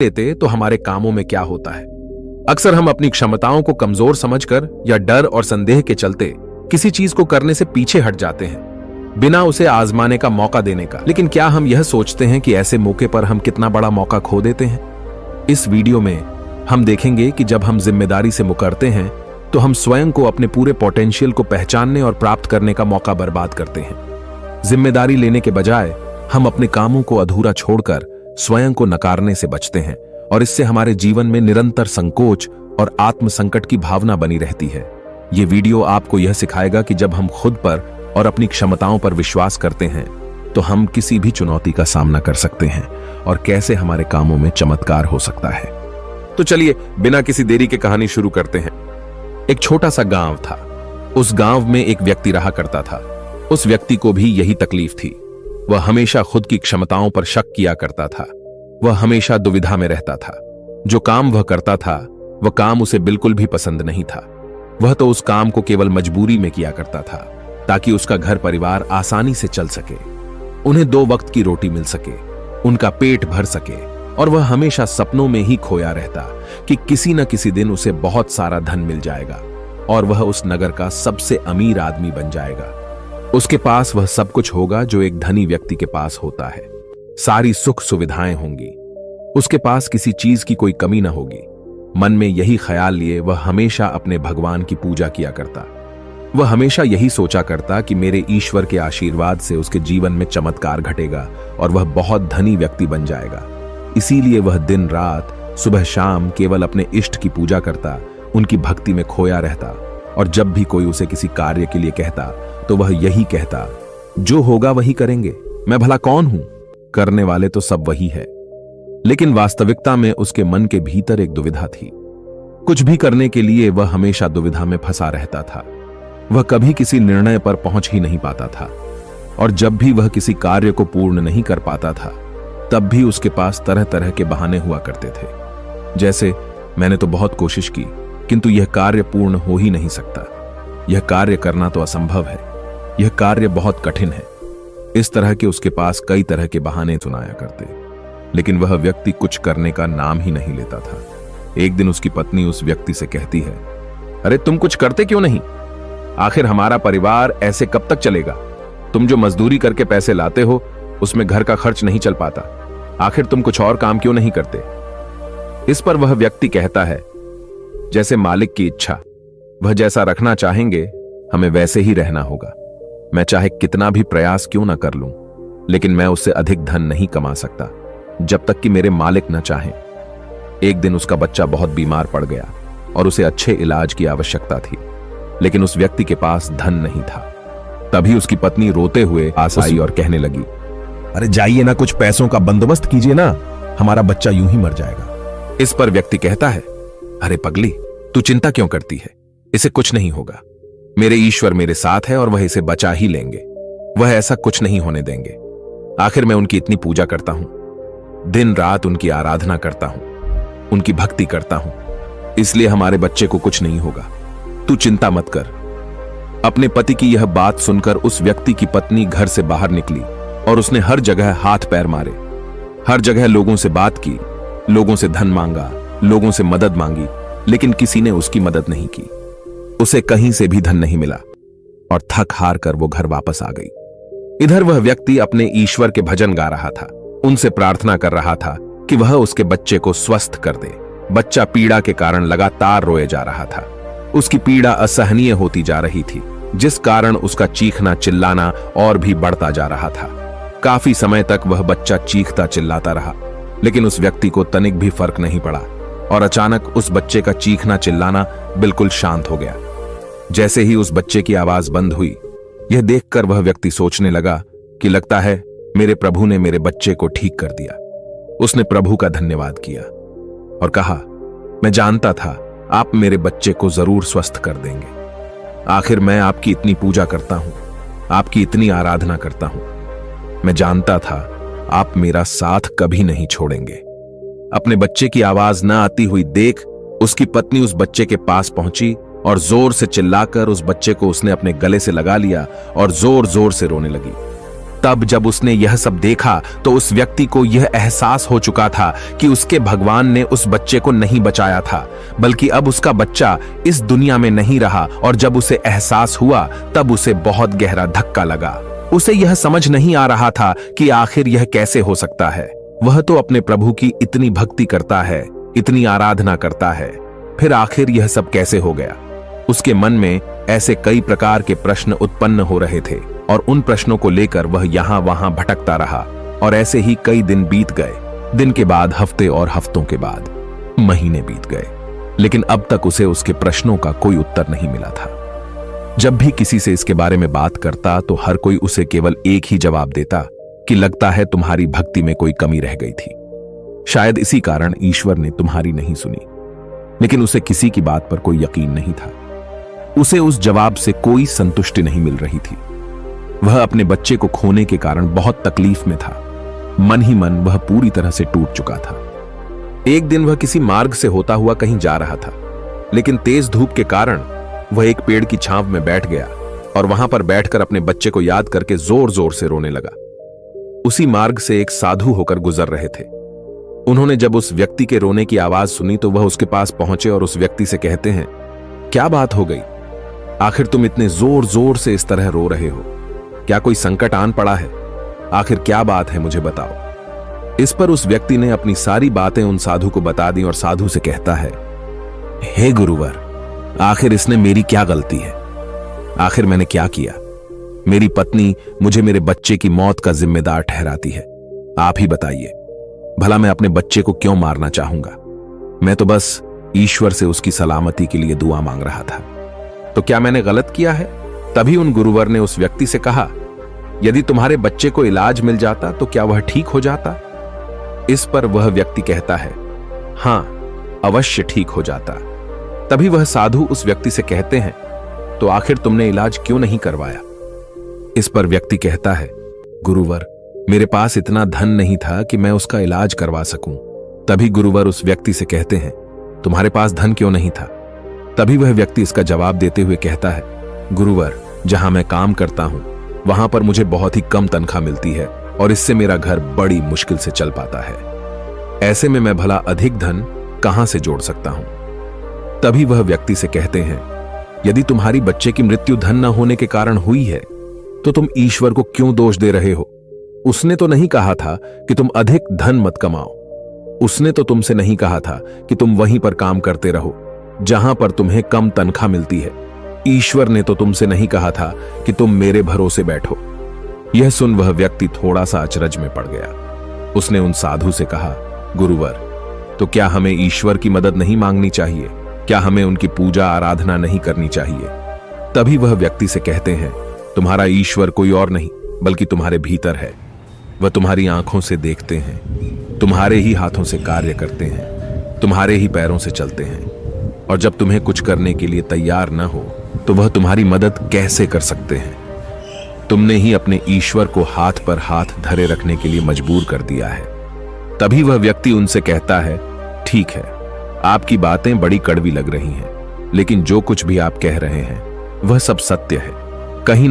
लेते तो हमारे कामों में क्या होता है। अक्सर हम अपनी क्षमताओं को कमजोर समझकर या डर और संदेह के चलते किसी चीज को करने से पीछे हट जाते हैं, बिना उसे आजमाने का मौका देने का। लेकिन क्या हम यह सोचते हैं कि ऐसे मौके पर हम कितना बड़ा मौका खो देते हैं? इस वीडियो में हम देखेंगे कि जब हम जिम्मेदारी से मुकरते हैं तो हम स्वयं को अपने पूरे पोटेंशियल को पहचानने और प्राप्त करने का मौका बर्बाद करते हैं। जिम्मेदारी लेने के बजाय हम अपने कामों को अधूरा छोड़कर स्वयं को नकारने से बचते हैं और इससे हमारे जीवन में निरंतर संकोच और आत्म संकट की भावना बनी रहती है। ये वीडियो आपको यह सिखाएगा कि जब हम खुद पर और अपनी क्षमताओं पर विश्वास करते हैं तो हम किसी भी चुनौती का सामना कर सकते हैं और कैसे हमारे कामों में चमत्कार हो सकता है। तो चलिए बिना किसी देरी के कहानी शुरू करते हैं। एक छोटा सा गांव था। उस गांव में एक व्यक्ति रहा करता था। उस व्यक्ति को भी यही तकलीफ थी। वह हमेशा खुद की क्षमताओं पर शक किया करता था। वह हमेशा दुविधा में रहता था। जो काम वह करता था वह काम उसे बिल्कुल भी पसंद नहीं था। वह तो उस काम को केवल मजबूरी में किया करता था ताकि उसका घर परिवार आसानी से चल सके, उन्हें 2 वक्त की रोटी मिल सके, उनका पेट भर सके। और वह हमेशा सपनों में ही खोया रहता कि किसी न किसी दिन उसे बहुत सारा धन मिल जाएगा और वह उस नगर का सबसे अमीर आदमी बन जाएगा। उसके पास वह सब कुछ होगा जो एक धनी व्यक्ति के पास होता है। सारी सुख सुविधाएं होंगी। उसके पास किसी चीज की कोई कमी न होगी। मन में यही ख्याल लिए वह हमेशा अपने भगवान की पूजा किया करता। वह हमेशा यही सोचा करता कि मेरे ईश्वर के आशीर्वाद से उसके जीवन में चमत्कार घटेगा और वह बहुत धनी व्यक्ति बन जाएगा। इसीलिए वह दिन रात सुबह शाम केवल अपने इष्ट की पूजा करता, उनकी भक्ति में खोया रहता। और जब भी कोई उसे किसी कार्य के लिए कहता तो वह यही कहता, जो होगा वही करेंगे, मैं भला कौन हूं, करने वाले तो सब वही है। लेकिन वास्तविकता में उसके मन के भीतर एक दुविधा थी। कुछ भी करने के लिए वह हमेशा दुविधा में फंसा रहता था। वह कभी किसी निर्णय पर पहुंच ही नहीं पाता था और जब भी वह किसी कार्य को पूर्ण नहीं कर पाता था तब भी उसके पास तरह तरह के बहाने हुआ करते थे। जैसे, मैंने तो बहुत कोशिश की किंतु यह कार्य पूर्ण हो ही नहीं सकता, यह कार्य करना तो असंभव है, यह कार्य बहुत कठिन है। इस तरह के उसके पास कई तरह के बहाने सुनाया करते, लेकिन वह व्यक्ति कुछ करने का नाम ही नहीं लेता था। एक दिन उसकी पत्नी उस व्यक्ति से कहती है, अरे तुम कुछ करते क्यों नहीं? आखिर हमारा परिवार ऐसे कब तक चलेगा? तुम जो मजदूरी करके पैसे लाते हो उसमें घर का खर्च नहीं चल पाता। आखिर तुम कुछ और काम क्यों नहीं करते? इस पर वह व्यक्ति कहता है, जैसे मालिक की इच्छा, वह जैसा रखना चाहेंगे हमें वैसे ही रहना होगा। मैं चाहे कितना भी प्रयास क्यों ना कर लूं, लेकिन मैं उससे अधिक धन नहीं कमा सकता जब तक कि मेरे मालिक न चाहें। एक दिन उसका बच्चा बहुत बीमार पड़ गया और उसे अच्छे इलाज की आवश्यकता थी, लेकिन उस व्यक्ति के पास धन नहीं था। तभी उसकी पत्नी रोते हुए पास आई और कहने लगी, अरे जाइए ना, कुछ पैसों का बंदोबस्त कीजिए ना, हमारा बच्चा यूं ही मर जाएगा। इस पर व्यक्ति कहता है, अरे पगली, तू चिंता क्यों करती है? इसे कुछ नहीं होगा। मेरे ईश्वर मेरे साथ है और वह इसे बचा ही लेंगे। वह ऐसा कुछ नहीं होने देंगे। आखिर मैं उनकी इतनी पूजा करता हूं, दिन रात उनकी आराधना करता हूं, उनकी भक्ति करता हूं, इसलिए हमारे बच्चे को कुछ नहीं होगा। तू चिंता मत कर। अपने पति की यह बात सुनकर उस व्यक्ति की पत्नी घर से बाहर निकली और उसने हर जगह हाथ पैर मारे। हर जगह लोगों से बात की, लोगों से धन मांगा, लोगों से मदद मांगी, लेकिन किसी ने उसकी मदद नहीं की। उसे कहीं से भी धन नहीं मिला और थक हार कर वो घर वापस आ गई। इधर वह व्यक्ति अपने ईश्वर के भजन गा रहा था, उनसे प्रार्थना कर रहा था कि वह उसके बच्चे को स्वस्थ कर दे। बच्चा पीड़ा के कारण लगातार रोए जा रहा था। उसकी पीड़ा असहनीय होती जा रही थी, जिस कारण उसका चीखना चिल्लाना और भी बढ़ता जा रहा था। काफी समय तक वह बच्चा चीखता चिल्लाता रहा, लेकिन उस व्यक्ति को तनिक भी फर्क नहीं पड़ा और अचानक उस बच्चे का चीखना चिल्लाना बिल्कुल शांत हो गया। जैसे ही उस बच्चे की आवाज बंद हुई, यह देखकर वह व्यक्ति सोचने लगा कि लगता है मेरे प्रभु ने मेरे बच्चे को ठीक कर दिया। उसने प्रभु का धन्यवाद किया और कहा, मैं जानता था आप मेरे बच्चे को जरूर स्वस्थ कर देंगे। आखिर मैं आपकी इतनी पूजा करता हूं, आपकी इतनी आराधना करता हूं। मैं जानता था आप मेरा साथ कभी नहीं छोड़ेंगे। अपने बच्चे की आवाज न आती हुई देख उसकी पत्नी उस बच्चे के पास पहुंची और जोर से चिल्लाकर उस बच्चे को उसने अपने गले से लगा लिया और जोर जोर से रोने लगी। तब जब उसने यह सब देखा तो उस व्यक्ति को यह एहसास हो चुका था कि उसके भगवान ने उस बच्चे को नहीं बचाया था, बल्कि अब उसका बच्चा इस दुनिया में नहीं रहा। और जब उसे एहसास हुआ तब उसे बहुत गहरा धक्का लगा। उसे यह समझ नहीं आ रहा था कि आखिर यह कैसे हो सकता है। वह तो अपने प्रभु की इतनी भक्ति करता है, इतनी आराधना करता है, फिर आखिर यह सब कैसे हो गया। उसके मन में ऐसे कई प्रकार के प्रश्न उत्पन्न हो रहे थे और उन प्रश्नों को लेकर वह यहां वहां भटकता रहा। और ऐसे ही कई दिन बीत गए। दिन के बाद हफ्ते और हफ्तों के बाद महीने बीत गए, लेकिन अब तक उसे उसके प्रश्नों का कोई उत्तर नहीं मिला था। जब भी किसी से इसके बारे में बात करता तो हर कोई उसे केवल एक ही जवाब देता कि लगता है तुम्हारी भक्ति में कोई कमी रह गई थी। शायद इसी कारण ईश्वर ने तुम्हारी नहीं सुनी। लेकिन उसे किसी की बात पर कोई यकीन नहीं था। उसे उस जवाब से कोई संतुष्टि नहीं मिल रही थी। वह अपने बच्चे को खोने के कारण बहुत तकलीफ में था। मन ही मन वह पूरी तरह से टूट चुका था। एक दिन वह किसी मार्ग से होता हुआ कहीं जा रहा था, लेकिन तेज धूप के कारण वह एक पेड़ की छांव में बैठ गया और वहां पर बैठकर अपने बच्चे को याद करके जोर जोर से रोने लगा। उसी मार्ग से एक साधु होकर गुजर रहे थे। उन्होंने जब उस व्यक्ति के रोने की आवाज सुनी तो वह उसके पास पहुंचे और उस व्यक्ति से कहते हैं, क्या बात हो गई? आखिर तुम इतने जोर जोर से इस तरह रो रहे हो? क्या कोई संकट आन पड़ा है? आखिर क्या बात है, मुझे बताओ। इस पर उस व्यक्ति ने अपनी सारी बातें उन साधु को बता दी और साधु से कहता है, हे गुरुवर, आखिर इसने मेरी क्या गलती है? आखिर मैंने क्या किया? मेरी पत्नी मुझे मेरे बच्चे की मौत का जिम्मेदार ठहराती है। आप ही बताइए, भला मैं अपने बच्चे को क्यों मारना चाहूंगा? मैं तो बस ईश्वर से उसकी सलामती के लिए दुआ मांग रहा था। तो क्या मैंने गलत किया है? तभी उन गुरुवर ने उस व्यक्ति से कहा, यदि तुम्हारे बच्चे को इलाज मिल जाता तो क्या वह ठीक हो जाता? इस पर वह व्यक्ति कहता है, हां, अवश्य ठीक हो जाता। तभी वह साधु उस व्यक्ति से कहते हैं, तो आखिर तुमने इलाज क्यों नहीं करवाया? इस पर व्यक्ति कहता है, गुरुवर, मेरे पास इतना धन नहीं था कि मैं उसका इलाज करवा सकूं। तभी गुरुवर उस व्यक्ति से कहते हैं, तुम्हारे पास धन क्यों नहीं था? तभी वह व्यक्ति इसका जवाब देते हुए कहता है, गुरुवर, जहां मैं काम करता हूं वहां पर मुझे बहुत ही कम तनख्वाह मिलती है और इससे मेरा घर बड़ी मुश्किल से चल पाता है। ऐसे में मैं भला अधिक धन कहां से जोड़ सकता हूं? तभी वह व्यक्ति से कहते हैं, यदि तुम्हारी बच्चे की मृत्यु धन न होने के कारण हुई है तो तुम ईश्वर को क्यों दोष दे रहे हो? उसने तो नहीं कहा था कि तुम अधिक धन मत कमाओ। उसने तो तुमसे नहीं कहा था कि तुम वहीं पर काम करते रहो जहां पर तुम्हें कम तनख्वाह मिलती है। ईश्वर ने तो तुमसे नहीं कहा था कि तुम मेरे भरोसे बैठो। यह सुन वह व्यक्ति थोड़ा सा अचरज में पड़ गया। उसने उन साधु से कहा, गुरुवर, तो क्या हमें ईश्वर की मदद नहीं मांगनी चाहिए? क्या हमें उनकी पूजा आराधना नहीं करनी चाहिए? तभी वह व्यक्ति से कहते हैं, तुम्हारा ईश्वर कोई और नहीं बल्कि तुम्हारे भीतर है। वह तुम्हारी आंखों से देखते हैं, तुम्हारे ही हाथों से कार्य करते हैं, तुम्हारे ही पैरों से चलते हैं, और जब तुम्हें कुछ करने के लिए तैयार न हो तो वह तुम्हारी मदद कैसे कर सकते हैं? तुमने ही अपने ईश्वर को हाथ पर हाथ धरे रखने के लिए मजबूर कर दिया है। तभी वह व्यक्ति उनसे कहता है, ठीक है, आपकी बातें बड़ी कड़वी लग रही हैं, लेकिन जो कुछ भी आप कह रहे हैं वह सब सत्य है।